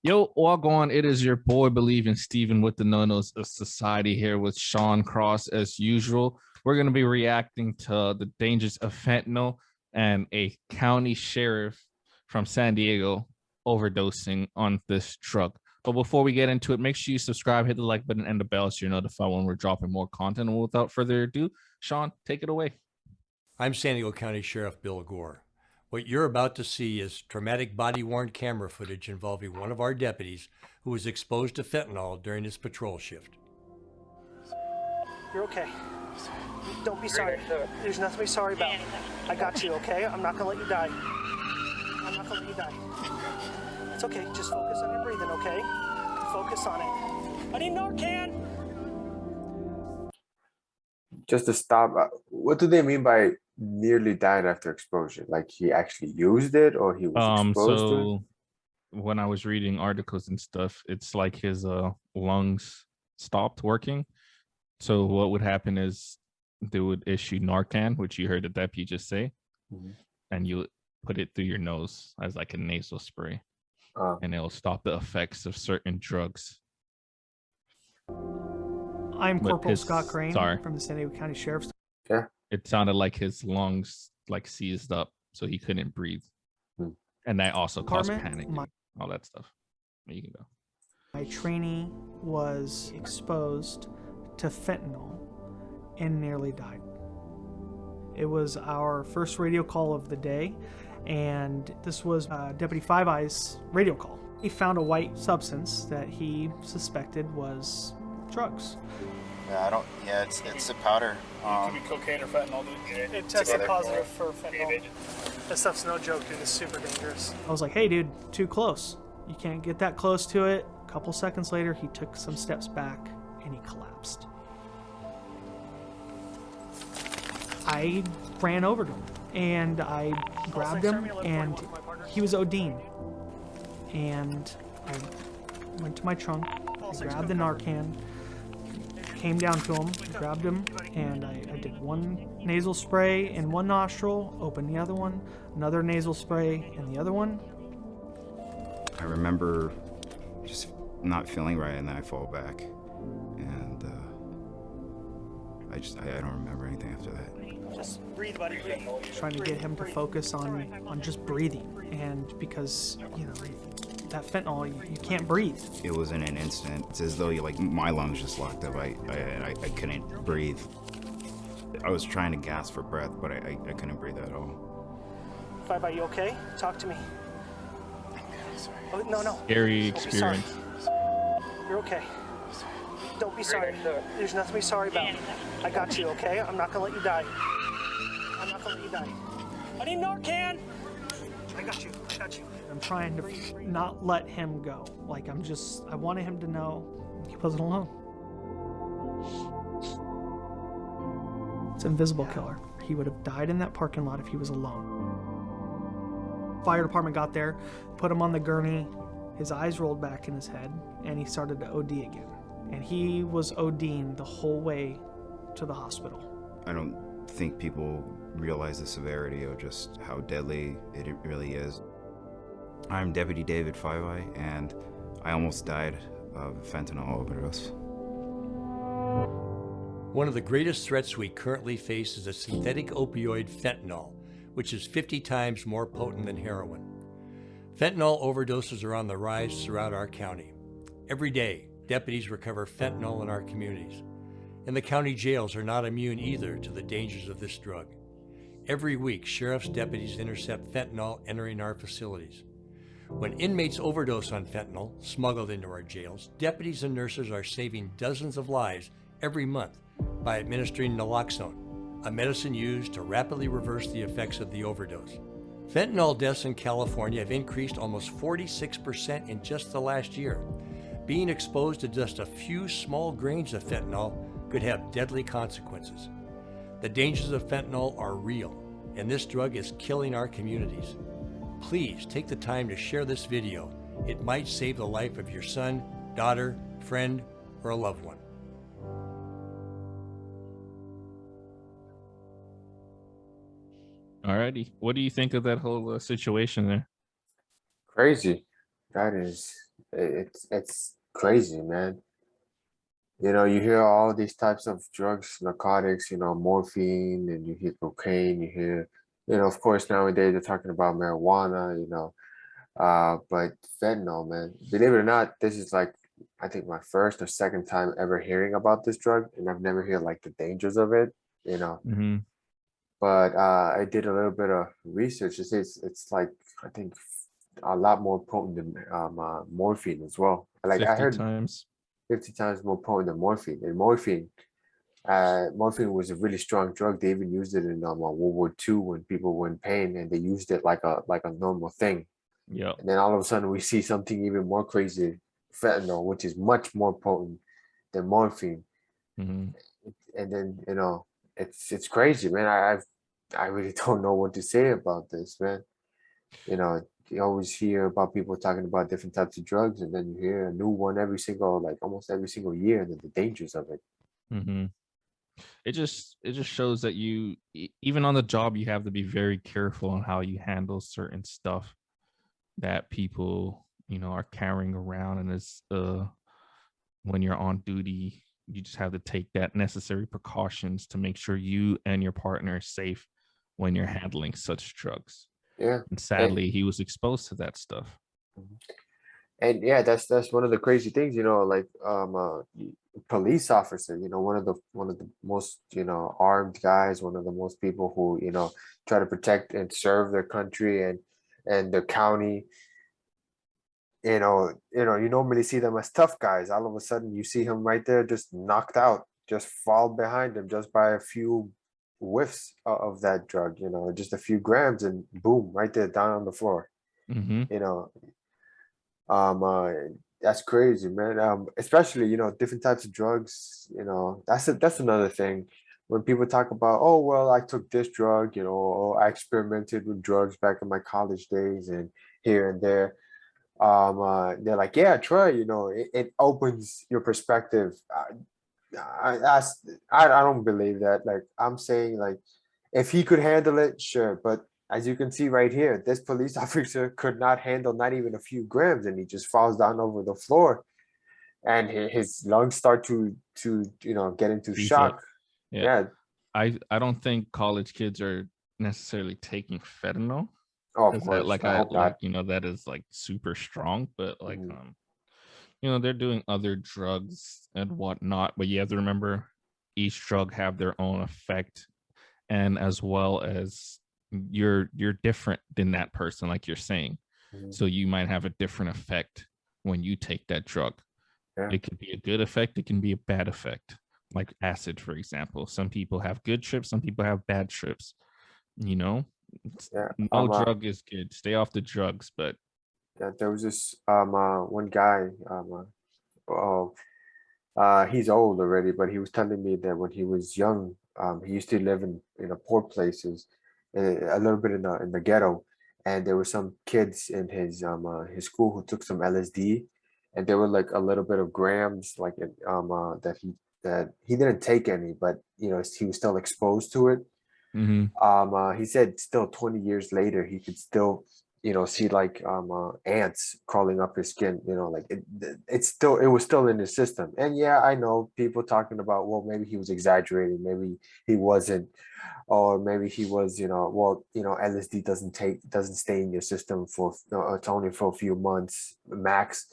Yo, Wagwan, it is your boy Believe in Steven with the No-Nos of Society here with Sean Cross as usual. We're going to be reacting to the dangers of fentanyl and a county sheriff from San Diego overdosing on this drug. But before we get into it, make sure you subscribe, hit the like button, and the bell so you're notified when we're dropping more content. And without further ado, Sean, take it away. I'm San Diego County Sheriff Bill Gore. What you're about to see is traumatic body-worn camera footage involving one of our deputies who was exposed to fentanyl during his patrol shift. You're okay. Don't be sorry. There's nothing to be sorry about. I got you, okay? I'm not gonna let you die. I'm not gonna let you die. It's okay. Just focus on your breathing, okay? Focus on it. I need Narcan! Just to stop, what do they mean by nearly died after exposure? Like he actually used it or he was exposed to it? When I was reading articles and stuff, it's like his lungs stopped working. So what would happen is they would issue Narcan, which you heard the deputy just say, and you put it through your nose as like a nasal spray, and it'll stop the effects of certain drugs. I'm Corporal Scott Crane from the San Diego County Sheriff's. Yeah. It sounded like his lungs like seized up, so he couldn't breathe, and that also caused panic, all that stuff. You can go. My trainee was exposed to fentanyl and nearly died. It was our first radio call of the day, and this was Deputy Five Eyes radio call. He found a white substance that he suspected was drugs. Yeah, it's a powder. It could be cocaine or fentanyl. It tested positive for fentanyl. That stuff's no joke, dude. It's super dangerous. I was like, hey, dude, too close. You can't get that close to it. A couple seconds later, he took some steps back and he collapsed. I ran over to him and I grabbed him, and he was ODing. And I went to my trunk, I grabbed the Narcan, came down to him, grabbed him, and I did one nasal spray in one nostril, opened the other one, another nasal spray in the other one. I remember just not feeling right, and then I fall back, and I don't remember anything after that. Just breathe, buddy. Trying to get him to focus on just breathing, and because that fentanyl, you can't breathe. It was in an instant. It's as though my lungs just locked up. I couldn't breathe. I was trying to gasp for breath, but I couldn't breathe at all. Five, are you okay? Talk to me. Oh, no. Scary experience. You're okay. Don't be sorry. There's nothing to be sorry about. I got you, okay? I'm not gonna let you die. I'm not gonna let you die. I need Narcan! I got you. I'm trying to not let him go. I wanted him to know he wasn't alone. It's an invisible killer. He would have died in that parking lot if he was alone. Fire department got there, put him on the gurney, his eyes rolled back in his head, and he started to OD again. And he was ODing the whole way to the hospital. I don't think people realize the severity of just how deadly it really is. I'm Deputy David Five Eye, and I almost died of fentanyl overdose. One of the greatest threats we currently face is a synthetic opioid, fentanyl, which is 50 times more potent than heroin. Fentanyl overdoses are on the rise throughout our county. Every day, deputies recover fentanyl in our communities. And the county jails are not immune either to the dangers of this drug. Every week, sheriff's deputies intercept fentanyl entering our facilities. When inmates overdose on fentanyl, smuggled into our jails, deputies and nurses are saving dozens of lives every month by administering naloxone, a medicine used to rapidly reverse the effects of the overdose. Fentanyl deaths in California have increased almost 46% in just the last year. Being exposed to just a few small grains of fentanyl could have deadly consequences. The dangers of fentanyl are real, and this drug is killing our communities. Please take the time to share this video. It might save the life of your son, daughter, friend, or a loved one. Alrighty, what do you think of that whole situation there? Crazy. That is It's crazy, man. You know, you hear all these types of drugs, narcotics, you know, morphine, and you hear cocaine, you hear, you know, of course, nowadays they're talking about marijuana, you know, but fentanyl, man, believe it or not, this is like, I think my first or second time ever hearing about this drug, and I've never heard like the dangers of it, you know, Hmm. but I did a little bit of research. It's like, I think a lot more potent than morphine as well. Like I 50 heard times. 50 times more potent than morphine. And morphine was a really strong drug. They even used it in World War II when people were in pain, and they used it like a normal thing. Yep. And then all of a sudden, we see something even more crazy, fentanyl, which is much more potent than morphine. Hmm. And then you know, it's crazy, man. I really don't know what to say about this, man. You know, you always hear about people talking about different types of drugs, and then you hear a new one every single, like almost every single year, and then the dangers of it. Hmm. It just shows that even on the job, you have to be very careful on how you handle certain stuff that people, are carrying around. And it's when you're on duty, you just have to take that necessary precautions to make sure you and your partner are safe when you're handling such drugs. Yeah. And And sadly, he was exposed to that stuff. and yeah, that's one of the crazy things, you know, like police officer, you know, one of the most, you know, armed guys, one of the most people who, you know, try to protect and serve their country and their county. You normally see them as tough guys. All of a sudden you see him right there just knocked out, just fall behind him just by a few whiffs of that drug, you know, just a few grams, and boom, right there down on the floor, Hmm. you know. Um, uh, that's crazy, man. Especially, you know, different types of drugs. You know, that's another thing. When people talk about, oh well, I took this drug, you know, or I experimented with drugs back in my college days and here and there. They're like, yeah, try. You know, it opens your perspective. That's I don't believe that. Like I'm saying, like if he could handle it, sure. But as you can see right here, this police officer could not handle not even a few grams, and he just falls down over the floor, and his lungs start to you know get into Seize up. shock. Yeah. Yeah. I don't think college kids are necessarily taking fentanyl, Oh, of because that course. like I I hope like not. that is like super strong, but like Mhm. they're doing other drugs and whatnot, but you have to remember each drug have their own effect, and as well as you're different than that person, like you're saying. Mhm. So you might have a different effect when you take that drug. Yeah. It could be a good effect, it can be a bad effect, like acid, for example. Some people have good trips, some people have bad trips. you know Yeah. no drug is good. Stay off the drugs. But Yeah, there was this one guy oh he's old already, but he was telling me that when he was young, he used to live in a poor places, a little bit in the ghetto, and there were some kids in his school who took some LSD, and there were like a little bit of grams, like that he didn't take any, but you know he was still exposed to it. mhm, He said still 20 years later, he could still, you know, see like ants crawling up his skin, you know, like it was still in his system. And yeah, I know people talking about, well, maybe he was exaggerating, maybe he wasn't, or maybe he was, you know, well, you know, LSD doesn't stay in your system for, you know, it's only for a few months max.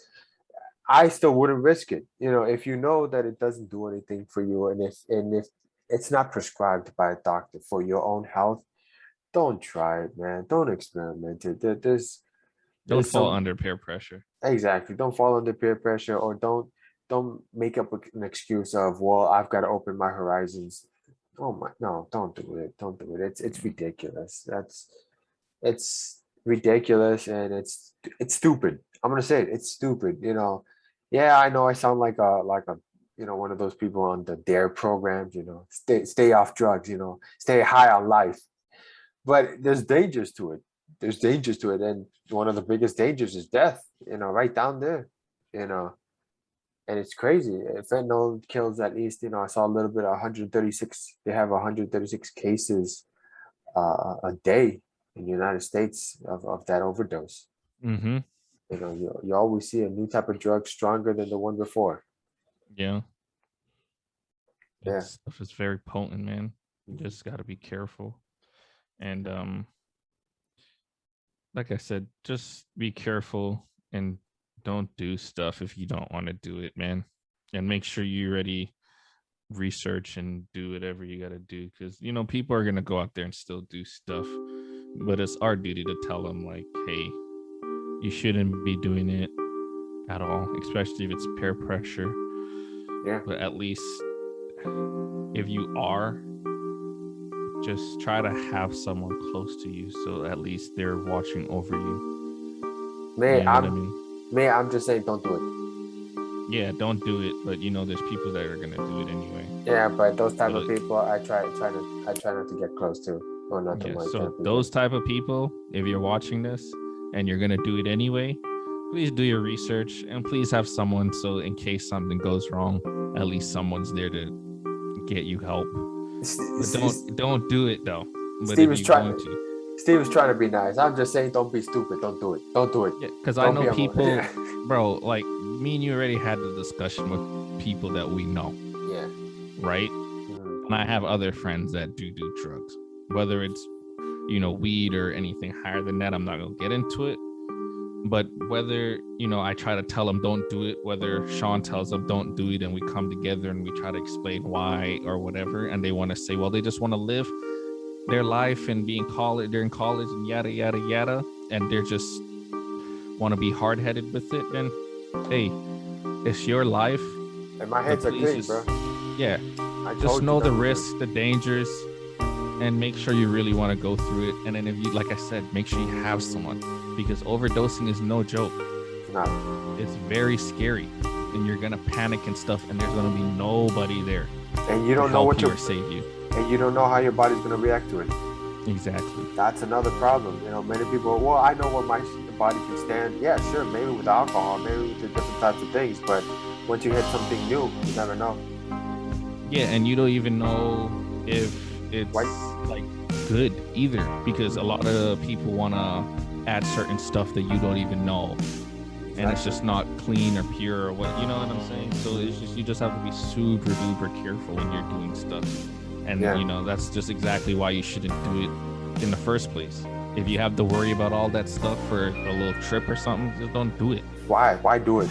I still wouldn't risk it. You know, if you know that it doesn't do anything for you, and if it's not prescribed by a doctor for your own health, don't try it, man. Don't experiment it. don't There's fall some under peer pressure. exactly. Don't fall under peer pressure, or don't make up an excuse of, well, I've got to open my horizons. Oh my, no, don't do it. Don't do it. It's Mm. ridiculous. It's ridiculous, and it's stupid. I'm gonna say it. It's stupid. You know, yeah, I know I sound like a you know one of those people on the Dare programs. You know, stay off drugs. You know, stay high on life. But there's dangers to it. There's dangers to it, and one of the biggest dangers is death. You know, right down there. You know, and it's crazy. Fentanyl kills at least, you know, I saw a little bit of 136. They have 136 cases a day in the United States of that overdose. Mm-hmm. You know, you always see a new type of drug stronger than the one before. Yeah. Yeah. That stuff is very potent, man. You Mhm. just got to be careful. And like I said, just be careful and don't do stuff if you don't want to do it, man. And make sure you already research and do whatever you got to do, because you know people are gonna go out there and still do stuff, but it's our duty to tell them like, hey, you shouldn't be doing it at all, especially if it's peer pressure. Yeah. But at least if you are, just try to have someone close to you, so at least they're watching over you. Man, You know what I mean? I'm just saying, don't do it. Yeah, don't do it, but you know there's people that are gonna do it anyway. Yeah, but those type of So, people, I try not to get close to, or not to yeah, like so that. those type of people, if you're watching this and you're gonna do it anyway, please do your research and please have someone, so in case something goes wrong, at least someone's there to get you help. But don't do it though. But Steve if is you're trying. going to, Steve is trying to be nice. I'm just saying, don't be stupid. Don't do it. Don't do it. yeah, because I Don't be know a people, bro. Like me and you already had the discussion with people that we know, Yeah. right? Mhm. And I have other friends that do drugs, whether it's, you know, weed or anything higher than that. I'm not gonna get into it, but whether, you know, I try to tell them don't do it, whether Sean tells them don't do it, and we come together and we try to explain why or whatever, and they want to say, well, they just want to live their life and be in college, they're in college and yada yada yada, and they're just want to be hard-headed with it, then hey, it's your life. And my But heads are please clean, just, bro. yeah, I just told you know the not to do it. risks, the dangers, and make sure you really want to go through it. And then if you, like I said, make sure you have someone, because overdosing is no joke. Nah. It's very scary, and you're gonna panic and stuff, and there's gonna be nobody there And you to don't know help what you your or save you. and you don't know how your body's gonna react to it. Exactly. That's another problem. You know, many people, well, I know what my body can stand. Yeah, sure, maybe with alcohol, maybe with the different types of things, but once you hit something new, you never know. Yeah, and you don't even know if it's Right. like good either, because a lot of people want to add certain stuff that you don't even know, and it's just not clean or pure or what, you know what I'm saying? So it's just, you just have to be super duper careful when you're doing stuff, and Yeah. you know that's just exactly why you shouldn't do it in the first place. If you have to worry about all that stuff for a little trip or something, just don't do it. Why? Why do it?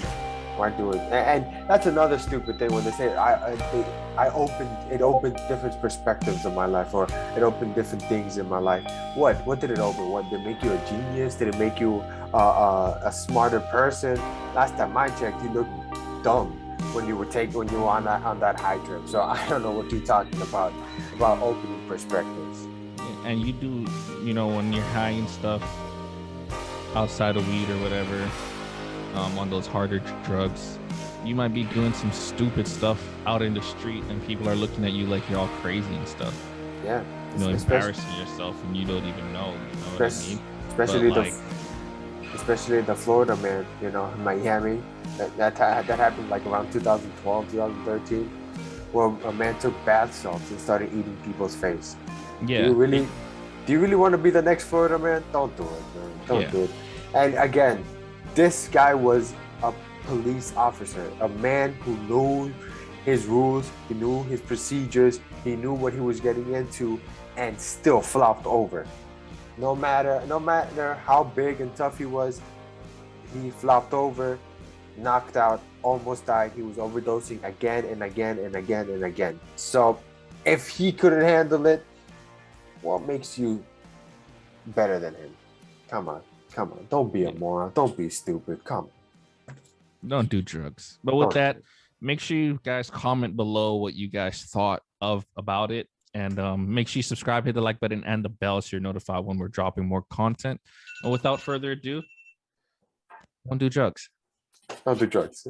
Why do it? And that's another stupid thing when they say I opened different perspectives of my life, or it opened different things in my life. What did it open? What did it make you a genius? Did it make you a smarter person? Last time I checked, you looked dumb when you were on that high trip. So I don't know what you're talking about opening perspectives. And you do, you know, when you're high and stuff outside of weed or whatever, on those harder drugs, you might be doing some stupid stuff out in the street, and people are looking at you like you're all crazy and stuff. Yeah. You know, embarrassing yourself, and you don't even know. You know what I mean? Especially But, especially the Florida man, you know, Miami. That happened like around 2012, 2013, where a man took bath salts and started eating people's face. yeah, Do you really want to be the next Florida man? Don't do it, man. Don't do it. And again, this guy was a police officer, a man who knew his rules, he knew his procedures, he knew what he was getting into, and still flopped over. No matter how big and tough he was, he flopped over, knocked out, almost died. He was overdosing again and again and again and again. So if he couldn't handle it, what makes you better than him? Come on. Don't be a moron. Don't be stupid. Come on. don't do drugs. But with that, make sure you guys comment below what you guys thought about it, and make sure you subscribe, hit the like button and the bell so you're notified when we're dropping more content. And without further ado, don't do drugs. Don't do drugs.